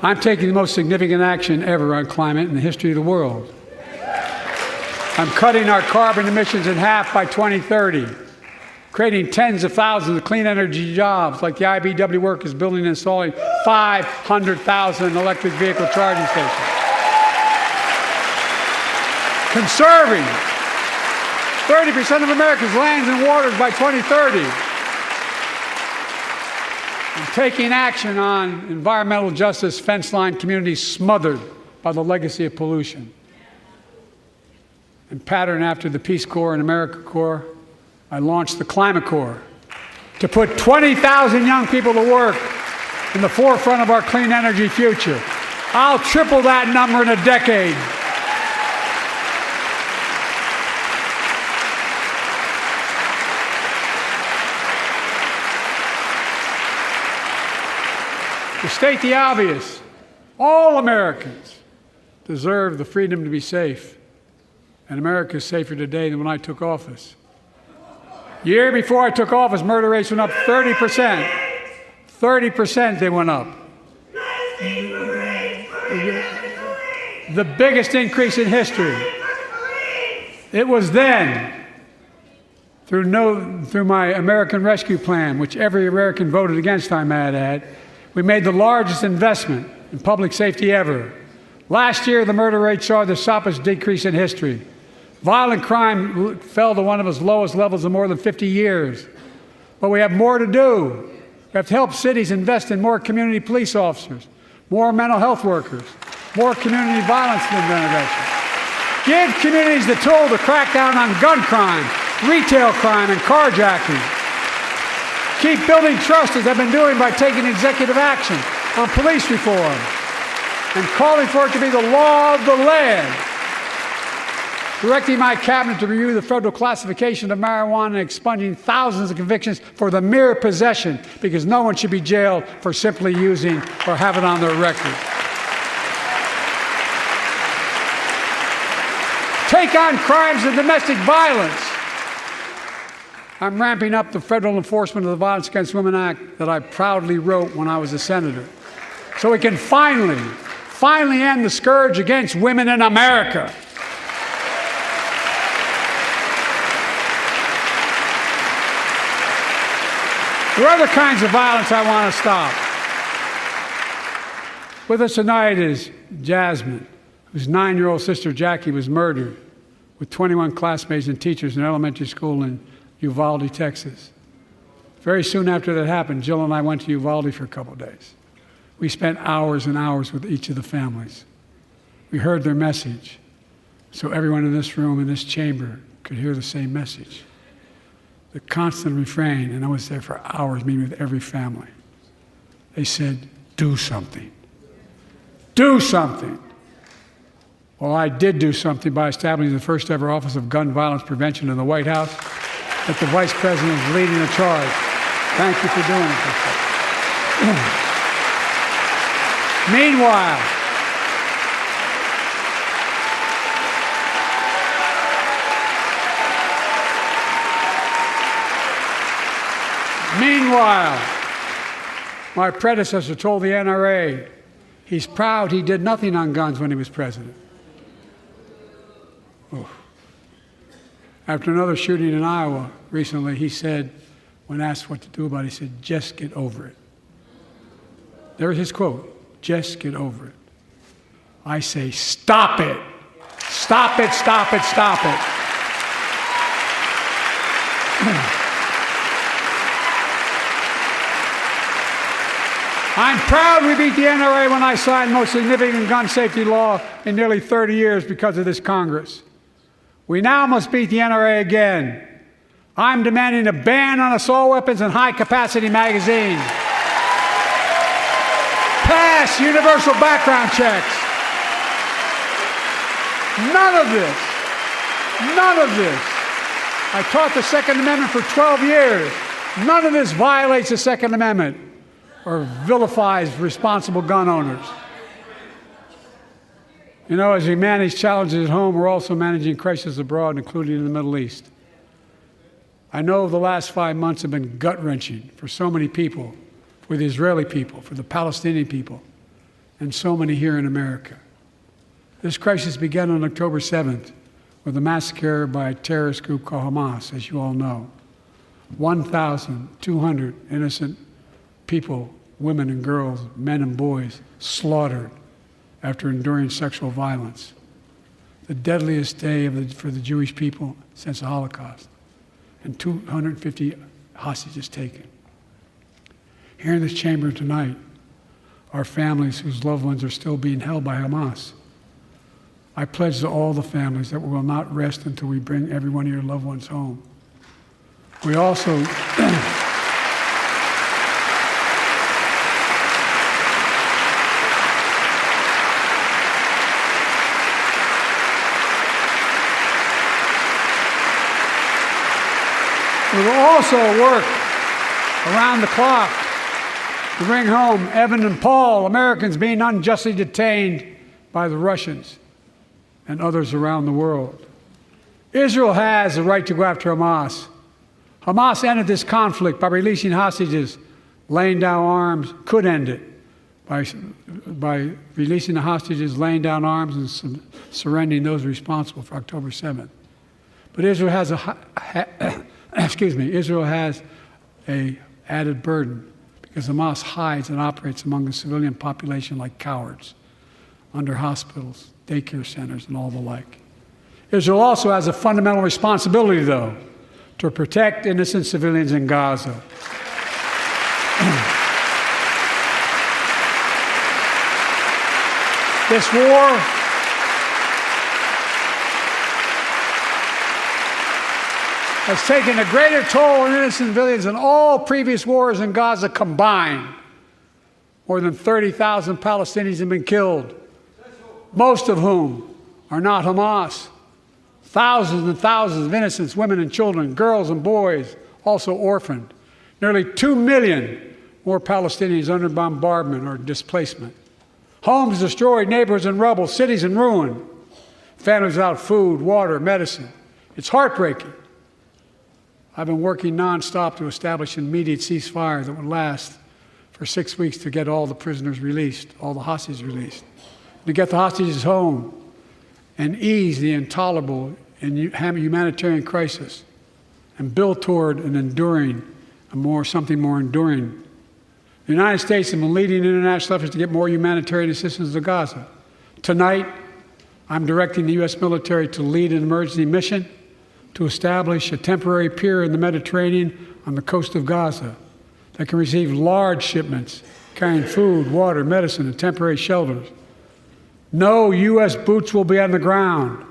S1: I'm taking the most significant action ever on climate in the history of the world. I'm cutting our carbon emissions in half by 2030, creating tens of thousands of clean energy jobs like the IBEW work is building and installing 500,000 electric vehicle charging stations. Conserving 30% of America's lands and waters by 2030. And taking action on environmental justice fence line communities smothered by the legacy of pollution. And patterned after the Peace Corps and AmeriCorps, I launched the Climate Corps to put 20,000 young people to work in the forefront of our clean energy future. I'll triple that number in a decade. To state the obvious, all Americans deserve the freedom to be safe. And America is safer today than when I took office. Year before I took office, murder rates went up 30%. 30% they went up. The biggest increase in history. It was then, through my American Rescue Plan, which every American voted against, I might add, we made the largest investment in public safety ever. Last year, the murder rate saw the sharpest decrease in history. Violent crime fell to one of its lowest levels in more than 50 years. But we have more to do. We have to help cities invest in more community police officers, more mental health workers, more community violence intervention. Give communities the tool to crack down on gun crime, retail crime, and carjacking. Keep building trust, as I've been doing by taking executive action on police reform and calling for it to be the law of the land. Directing my cabinet to review the federal classification of marijuana and expunging thousands of convictions for the mere possession, because no one should be jailed for simply using or have it on their record. Take on crimes of domestic violence. I'm ramping up the Federal Enforcement of the Violence Against Women Act that I proudly wrote when I was a senator, so we can finally end the scourge against women in America. There are other kinds of violence I want to stop. With us tonight is Jasmine, whose 9-year-old sister Jackie was murdered with 21 classmates and teachers in an elementary school in Uvalde, Texas. Very soon after that happened, Jill and I went to Uvalde for a couple of days. We spent hours and hours with each of the families. We heard their message, so everyone in this room, in this chamber, could hear the same message. The constant refrain, and I was there for hours meeting with every family. They said, do something. Do something. Well, I did do something by establishing the first ever Office of Gun Violence Prevention in the White House, that the Vice President is leading the charge. Thank you for doing it. Meanwhile, my predecessor told the NRA he's proud he did nothing on guns when he was president. Oh. After another shooting in Iowa recently, he said, when asked what to do about it, he said, just get over it. There's his quote, just get over it. I say, stop it. Stop it, stop it, stop it. I'm proud we beat the NRA when I signed the most significant gun safety law in nearly 30 years because of this Congress. We now must beat the NRA again. I'm demanding a ban on assault weapons and high-capacity magazines. Pass universal background checks. None of this. I taught the Second Amendment for 12 years. None of this violates the Second Amendment or vilifies responsible gun owners. You know, as we manage challenges at home, we're also managing crises abroad, including in the Middle East. I know the last 5 months have been gut-wrenching for so many people, for the Israeli people, for the Palestinian people, and so many here in America. This crisis began on October 7th with a massacre by a terrorist group called Hamas, as you all know. 1,200 innocent people, women and girls, men and boys, slaughtered after enduring sexual violence. The deadliest day for the Jewish people since the Holocaust, and 250 hostages taken. Here in this chamber tonight are families whose loved ones are still being held by Hamas. I pledge to all the families that we will not rest until we bring every one of your loved ones home. We also we will also work around the clock to bring home Evan and Paul, Americans being unjustly detained by the Russians and others around the world. Israel has the right to go after Hamas. Hamas ended this conflict by releasing hostages, laying down arms, could end it by releasing the hostages, laying down arms, and surrendering those responsible for October 7th. But Israel has Israel has an added burden because Hamas hides and operates among the civilian population like cowards under hospitals, daycare centers, and all the like. Israel also has a fundamental responsibility, though, to protect innocent civilians in Gaza. This war has taken a greater toll on innocent civilians than all previous wars in Gaza combined. More than 30,000 Palestinians have been killed, most of whom are not Hamas. Thousands and thousands of innocents, women and children, girls and boys, also orphaned. Nearly 2 million more Palestinians under bombardment or displacement. Homes destroyed, neighborhoods in rubble, cities in ruin. Families without food, water, medicine. It's heartbreaking. I've been working nonstop to establish an immediate ceasefire that would last for 6 weeks to get all the prisoners released, all the hostages released, to get the hostages home and ease the intolerable and humanitarian crisis and build toward an enduring, something more enduring. The United States has been leading international efforts to get more humanitarian assistance to Gaza. Tonight, I'm directing the U.S. military to lead an emergency mission to establish a temporary pier in the Mediterranean on the coast of Gaza that can receive large shipments carrying food, water, medicine, and temporary shelters. No U.S. boots will be on the ground.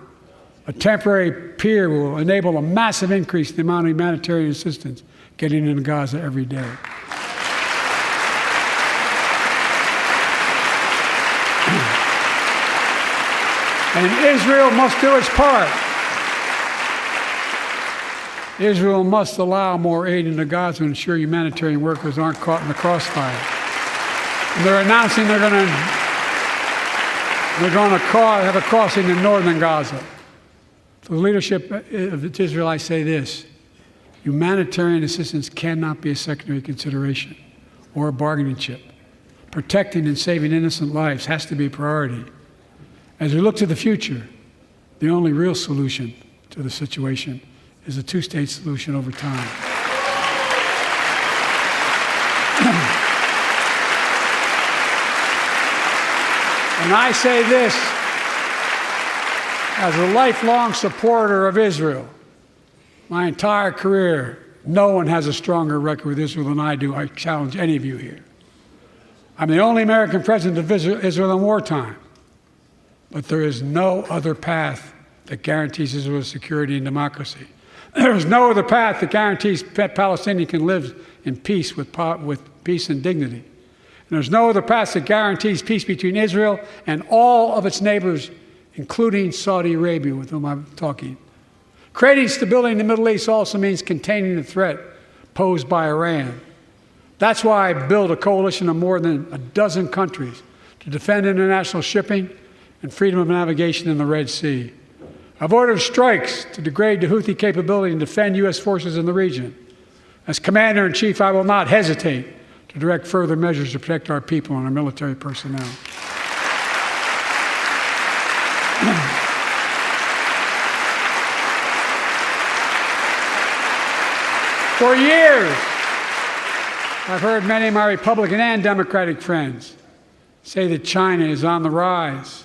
S1: A temporary pier will enable a massive increase in the amount of humanitarian assistance getting into Gaza every day. And Israel must do its part. Israel must allow more aid into Gaza to ensure humanitarian workers aren't caught in the crossfire. And they're announcing they're going to have a crossing in northern Gaza. To the leadership of Israel, I say this: humanitarian assistance cannot be a secondary consideration or a bargaining chip. Protecting and saving innocent lives has to be a priority. As we look to the future, the only real solution to the situation is a two-state solution over time. And I say this as a lifelong supporter of Israel. My entire career, no one has a stronger record with Israel than I do. I challenge any of you here. I'm the only American president of Israel in wartime. But there is no other path that guarantees Israel's security and democracy. There is no other path that guarantees Palestinians can live in peace with peace and dignity. And there's no other path that guarantees peace between Israel and all of its neighbors, including Saudi Arabia, with whom I'm talking. Creating stability in the Middle East also means containing the threat posed by Iran. That's why I built a coalition of more than a dozen countries to defend international shipping and freedom of navigation in the Red Sea. I've ordered strikes to degrade the Houthi capability and defend U.S. forces in the region. As Commander-in-Chief, I will not hesitate to direct further measures to protect our people and our military personnel. For years, I've heard many of my Republican and Democratic friends say that China is on the rise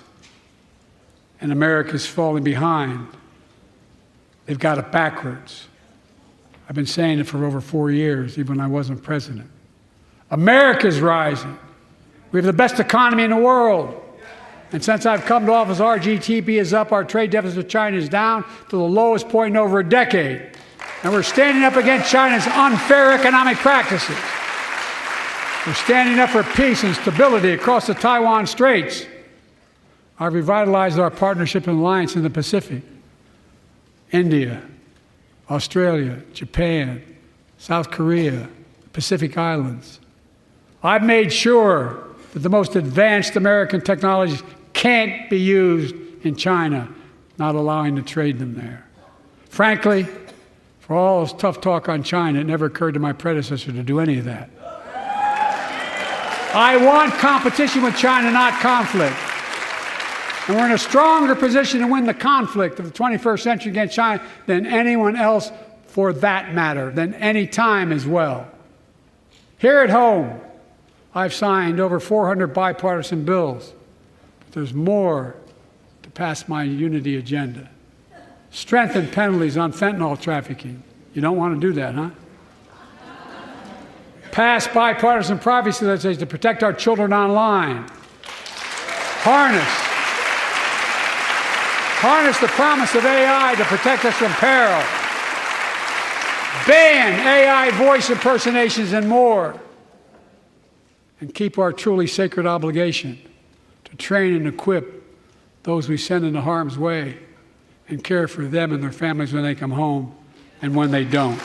S1: and America's falling behind. They've got it backwards. I've been saying it for over 4 years, even when I wasn't president. America's rising. We have the best economy in the world. And since I've come to office, our GDP is up, our trade deficit with China is down to the lowest point in over a decade. And we're standing up against China's unfair economic practices. We're standing up for peace and stability across the Taiwan Straits. I've revitalized our partnership and alliance in the Pacific. India, Australia, Japan, South Korea, the Pacific Islands. I've made sure that the most advanced American technologies can't be used in China, not allowing to trade them there. Frankly, for all this tough talk on China, it never occurred to my predecessor to do any of that. I want competition with China, not conflict. And we're in a stronger position to win the conflict of the 21st century against China than anyone else, for that matter, than any time as well. Here at home, I've signed over 400 bipartisan bills, but there's more to pass my unity agenda. Strengthen penalties on fentanyl trafficking. You don't want to do that, huh? Pass bipartisan privacy legislation to protect our children online. Harness the promise of AI to protect us from peril. Ban AI voice impersonations and more. And keep our truly sacred obligation to train and equip those we send into harm's way and care for them and their families when they come home and when they don't.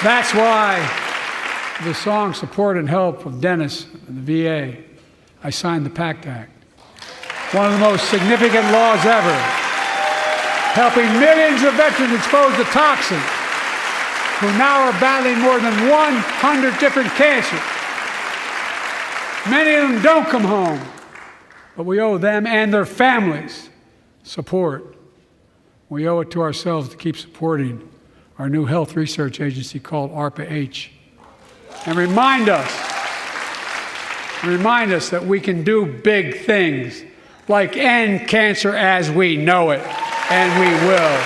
S1: That's why the song Support and Help of Dennis and the VA, I signed the PACT Act. One of the most significant laws ever, helping millions of veterans exposed to toxins who now are battling more than 100 different cancers. Many of them don't come home, but we owe them and their families support. We owe it to ourselves to keep supporting our new health research agency called ARPA-H, and remind us that we can do big things, like end cancer as we know it, and we will.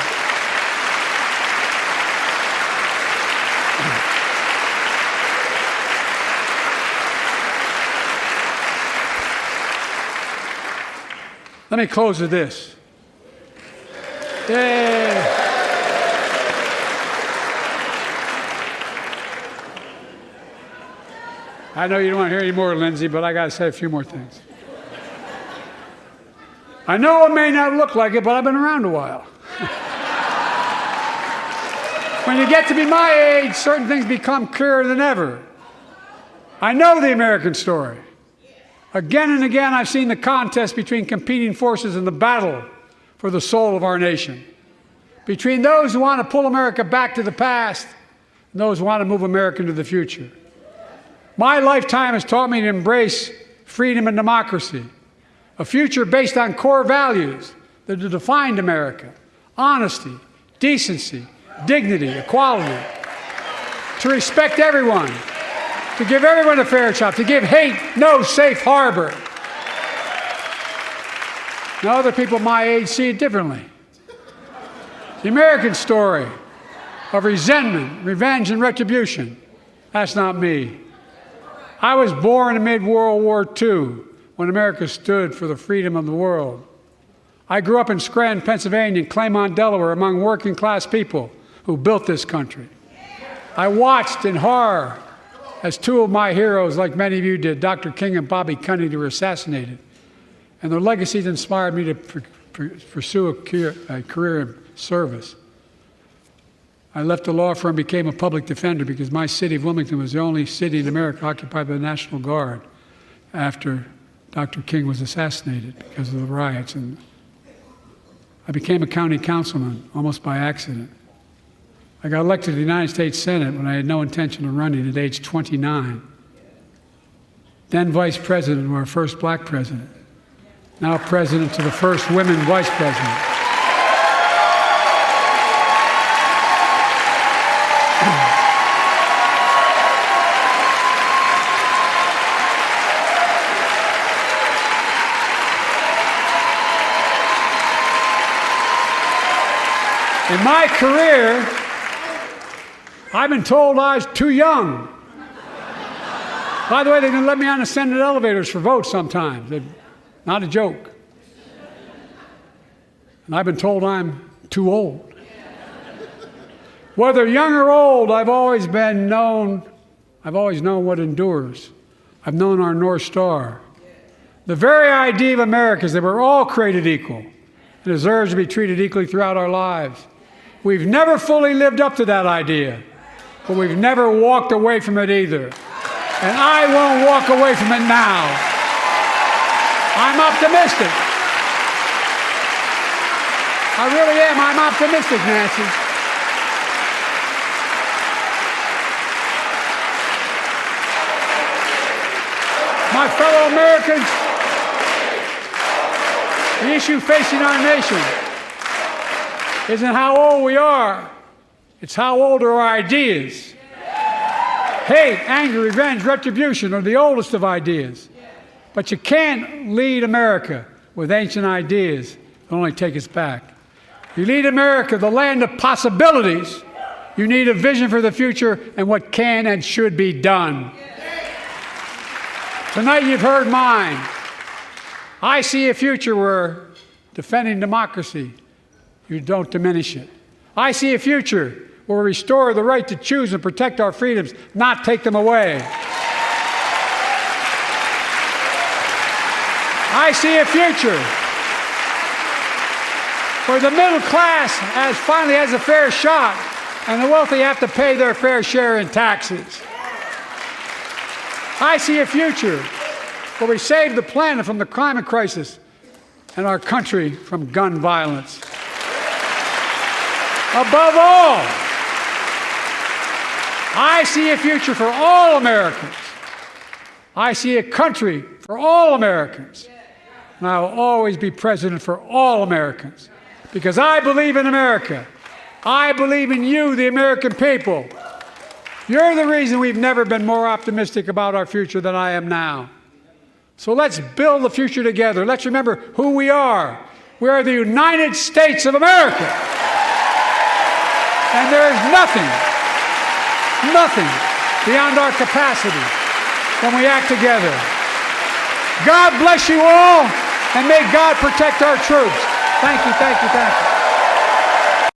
S1: Let me close with this. Yay. I know you don't want to hear any more, Lindsay, but I got to say a few more things. I know it may not look like it, but I've been around a while. When you get to be my age, certain things become clearer than ever. I know the American story. Again and again, I've seen the contest between competing forces in the battle for the soul of our nation, between those who want to pull America back to the past and those who want to move America into the future. My lifetime has taught me to embrace freedom and democracy, a future based on core values that have defined America: honesty, decency, dignity, equality, to respect everyone, to give everyone a fair shot, to give hate no safe harbor. Now, other people my age see it differently. The American story of resentment, revenge, and retribution, that's not me. I was born amid World War II, when America stood for the freedom of the world. I grew up in Scranton, Pennsylvania, and Claymont, Delaware, among working-class people who built this country. I watched in horror as two of my heroes, like many of you did, Dr. King and Bobby Kennedy, were assassinated. And their legacies inspired me to pursue a career in service. I left the law firm and became a public defender because my city of Wilmington was the only city in America occupied by the National Guard after Dr. King was assassinated because of the riots. And I became a county councilman almost by accident. I got elected to the United States Senate when I had no intention of running at age 29. Then vice president, or our first black president. now President, to the first women Vice President. In my career, I've been told I was too young. By the way, they didn't let me on the Senate elevators for votes sometimes. Not a joke. And I've been told I'm too old. Whether young or old, I've always known what endures. I've known our North Star. The very idea of America is that we're all created equal and deserves to be treated equally throughout our lives. We've never fully lived up to that idea, but we've never walked away from it either. And I won't walk away from it now. I'm optimistic. I really am. I'm optimistic, Nancy. My fellow Americans, the issue facing our nation isn't how old we are. It's how old are our ideas. Hate, anger, revenge, retribution are the oldest of ideas. But you can't lead America with ancient ideas that only take us back. You lead America, the land of possibilities. You need a vision for the future and what can and should be done. Tonight you've heard mine. I see a future where defending democracy, you don't diminish it. I see a future where we restore the right to choose and protect our freedoms, not take them away. I see a future where the middle class finally has a fair shot and the wealthy have to pay their fair share in taxes. I see a future where we save the planet from the climate crisis and our country from gun violence. Above all, I see a future for all Americans. I see a country for all Americans. And I will always be president for all Americans because I believe in America. I believe in you, the American people. You're the reason we've never been more optimistic about our future than I am now. So let's build the future together. Let's remember who we are. We are the United States of America. And there is nothing beyond our capacity when we act together. God bless you all, and may God protect our troops. Thank you, thank you, thank you.